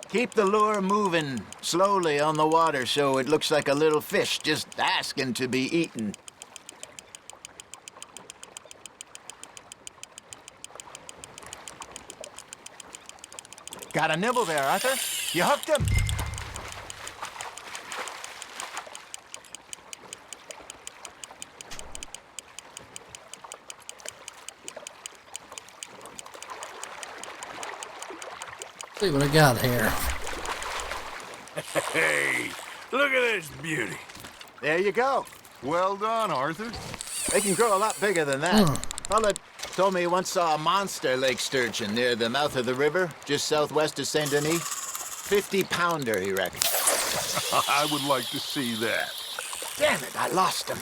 Keep the lure moving slowly on the water so it looks like a little fish just asking to be eaten. Got a nibble there, Arthur. You hooked him. See what I got here. Hey, look at this beauty. There you go. Well done, Arthur. They can grow a lot bigger than that. Fella told me he once saw a monster lake sturgeon near the mouth of the river, just southwest of Saint Denis. 50-pounder, he reckons. I would like to see that. Damn it, I lost him.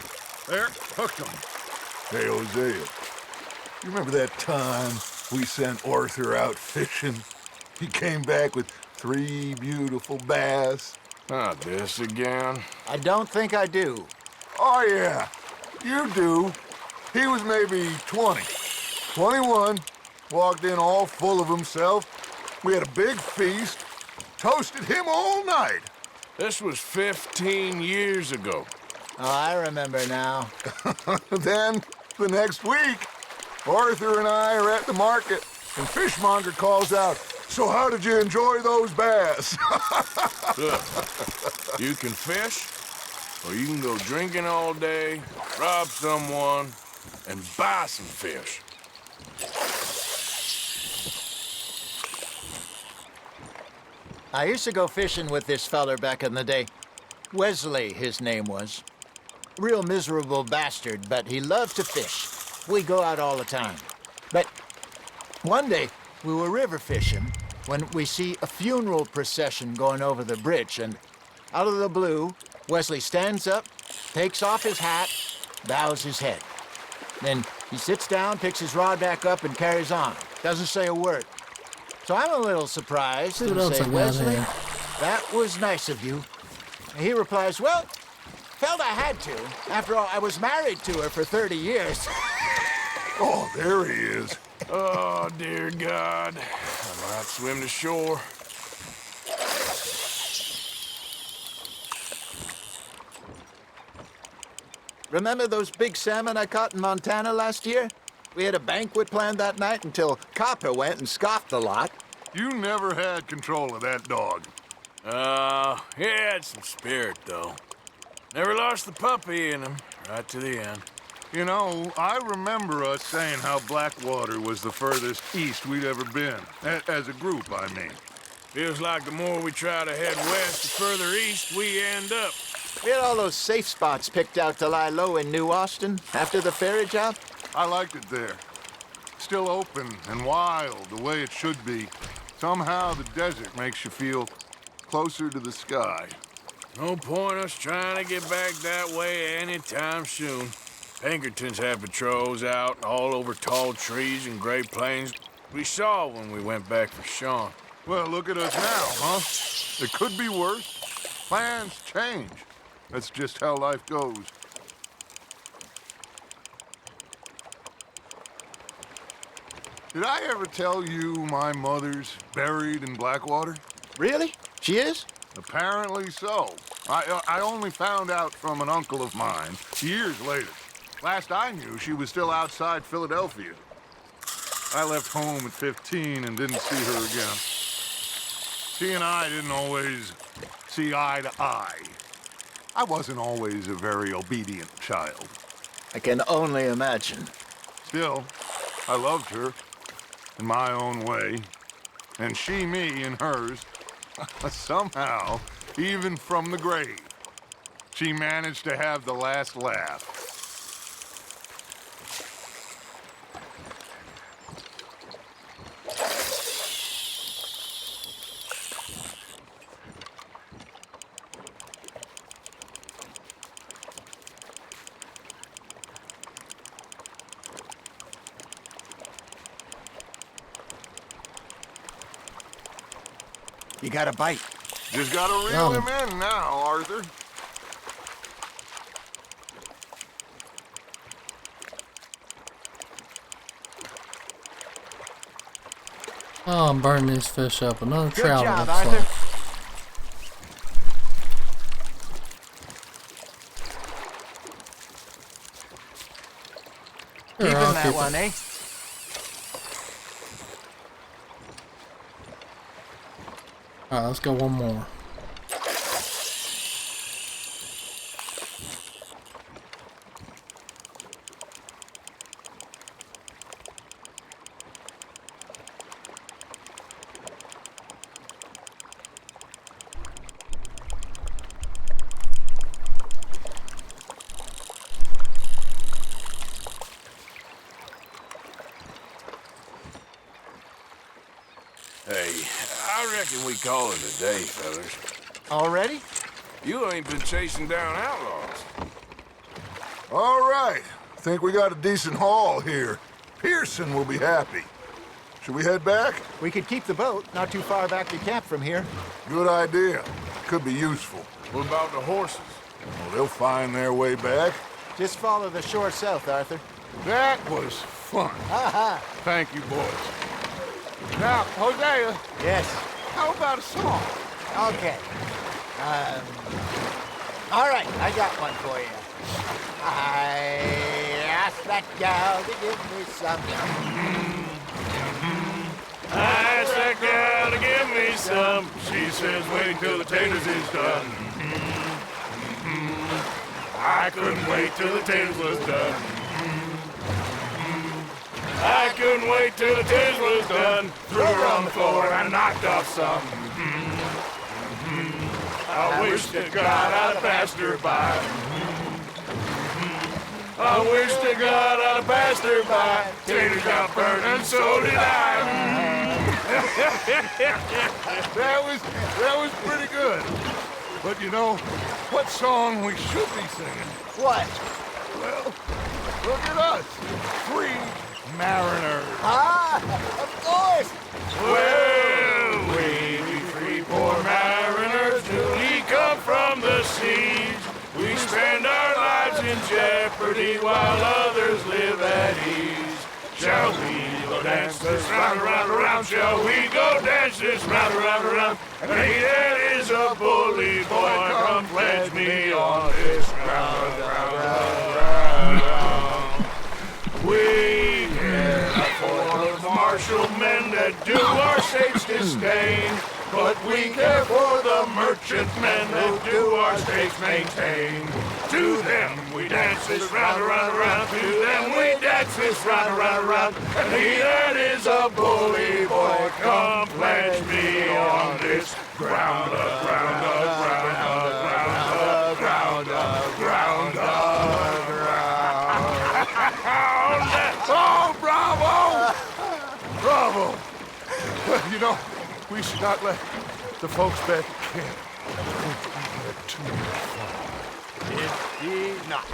There, hooked him. Hey, Hosea. You remember that time we sent Arthur out fishing? He came back with 3 beautiful bass. Not this again. I don't think I do. Oh, yeah. You do. He was maybe 20. 21. Walked in all full of himself. We had a big feast. Toasted him all night. This was 15 years ago. Oh, I remember now. Then, the next week, Arthur and I are at the market, and Fishmonger calls out, "So how did you enjoy those bass?" Look, you can fish, or you can go drinking all day, rob someone, and buy some fish. I used to go fishing with this feller back in the day. Wesley, his name was. Real miserable bastard, but he loved to fish. We go out all the time. But one day, we were river fishing when we see a funeral procession going over the bridge, and out of the blue, Wesley stands up, takes off his hat, bows his head. Then he sits down, picks his rod back up, and carries on. Doesn't say a word. So I'm a little surprised and say, "Wesley, that was nice of you." And he replies, "Well, felt I had to. After all, I was married to her for 30 years. Oh, there he is. Oh, dear God. I might swim to shore. Remember those big salmon I caught in Montana last year? We had a banquet planned that night until Copper went and scoffed the lot. You never had control of that dog. He had some spirit, though. Never lost the puppy in him, right to the end. You know, I remember us saying how Blackwater was the furthest east we'd ever been. As a group, I mean. Feels like the more we try to head west, the further east we end up. We had all those safe spots picked out to lie low in New Austin after the ferry job. I liked it there. Still open and wild, the way it should be. Somehow the desert makes you feel closer to the sky. No point us trying to get back that way anytime soon. Pinkertons have patrols out all over tall trees and Great Plains. We saw when we went back for Sean. Well, look at us now, huh? It could be worse. Plans change. That's just how life goes. Did I ever tell you my mother's buried in Blackwater? Really? She is? Apparently so. I only found out from an uncle of mine years later. Last I knew, she was still outside Philadelphia. I left home at 15 and didn't see her again. She and I didn't always see eye to eye. I wasn't always a very obedient child. I can only imagine. Still, I loved her in my own way, and she me in hers. Somehow, even from the grave, she managed to have the last laugh. You got a bite. Just gotta reel him in now, Arthur. Oh, I'm burning these fish up. Another Good trout. job, looks Arthur. like. Keep Sure, I'll that keep one, it. eh? All right, let's go one more. Hey, I reckon we call it a day, fellas. Already? You ain't been chasing down outlaws. All right. Think we got a decent haul here. Pearson will be happy. Should we head back? We could keep the boat not too far back to camp from here. Good idea. Could be useful. What about the horses? Well, they'll find their way back. Just follow the shore south, Arthur. That was fun. Aha! Thank you, boys. Now, Hosea. Yes. How about a song? Okay. All right, I got one for you. I asked that gal to give me some. I asked that gal to give me some. She says, wait till the taters is done. I couldn't wait till the taters was done. I couldn't wait till the taters was done. Threw her on the floor and knocked off some. I wish to God I'd have passed her by. I wish to God I'd have passed her by. Taters got burned and so did I. That was pretty good. But you know, what song we should be singing? What? Well, look at us. Free mariners. Ah, of course. Well, we be free poor mariners till we come from the seas. We spend our lives in jeopardy while others live at ease. Shall we go dance this round, around, around? Shall we go dance this round, around, around? And he that is a bully boy, come pledge me on this ground, ground. We care not for the martial men that do our state's disdain, but we care for the merchant men that do our states maintain. To them we dance this round, around, around. To them we dance this round, around, around. And he that is a bully boy, come pledge me on this ground, ground, ground, ground, ground, ground, ground. Oh, bravo! Bravo! Well, you know, we should not let the folks back at camp think we had too much fun. It did not.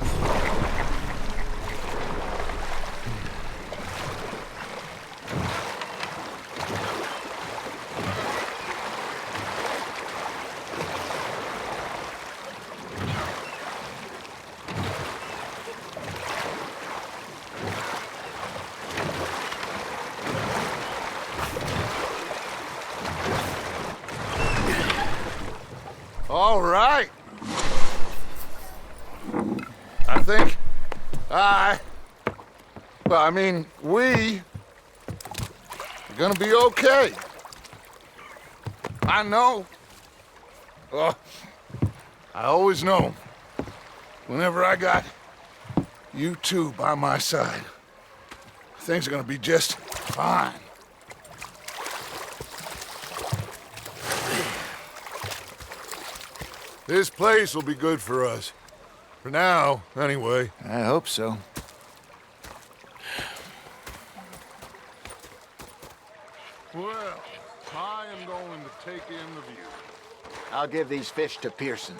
All right. I think we are gonna be okay. I know. I always know. Whenever I got you two by my side, things are gonna be just fine. This place will be good for us. For now, anyway. I hope so. Well, I am going to take in the view. I'll give these fish to Pearson.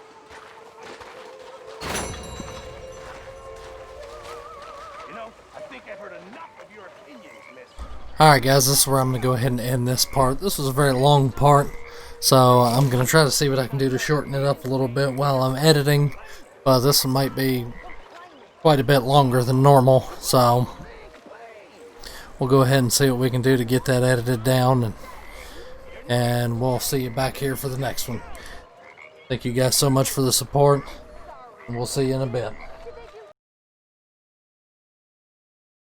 You know, I think I've heard enough of your opinions, mister. Alright guys, this is where I'm going to go ahead and end this part. This was a very long part, so I'm going to try to see what I can do to shorten it up a little bit while I'm editing. But this one might be quite a bit longer than normal, so we'll go ahead and see what we can do to get that edited down, and we'll see you back here for the next one. Thank you guys so much for the support, and we'll see you in a bit.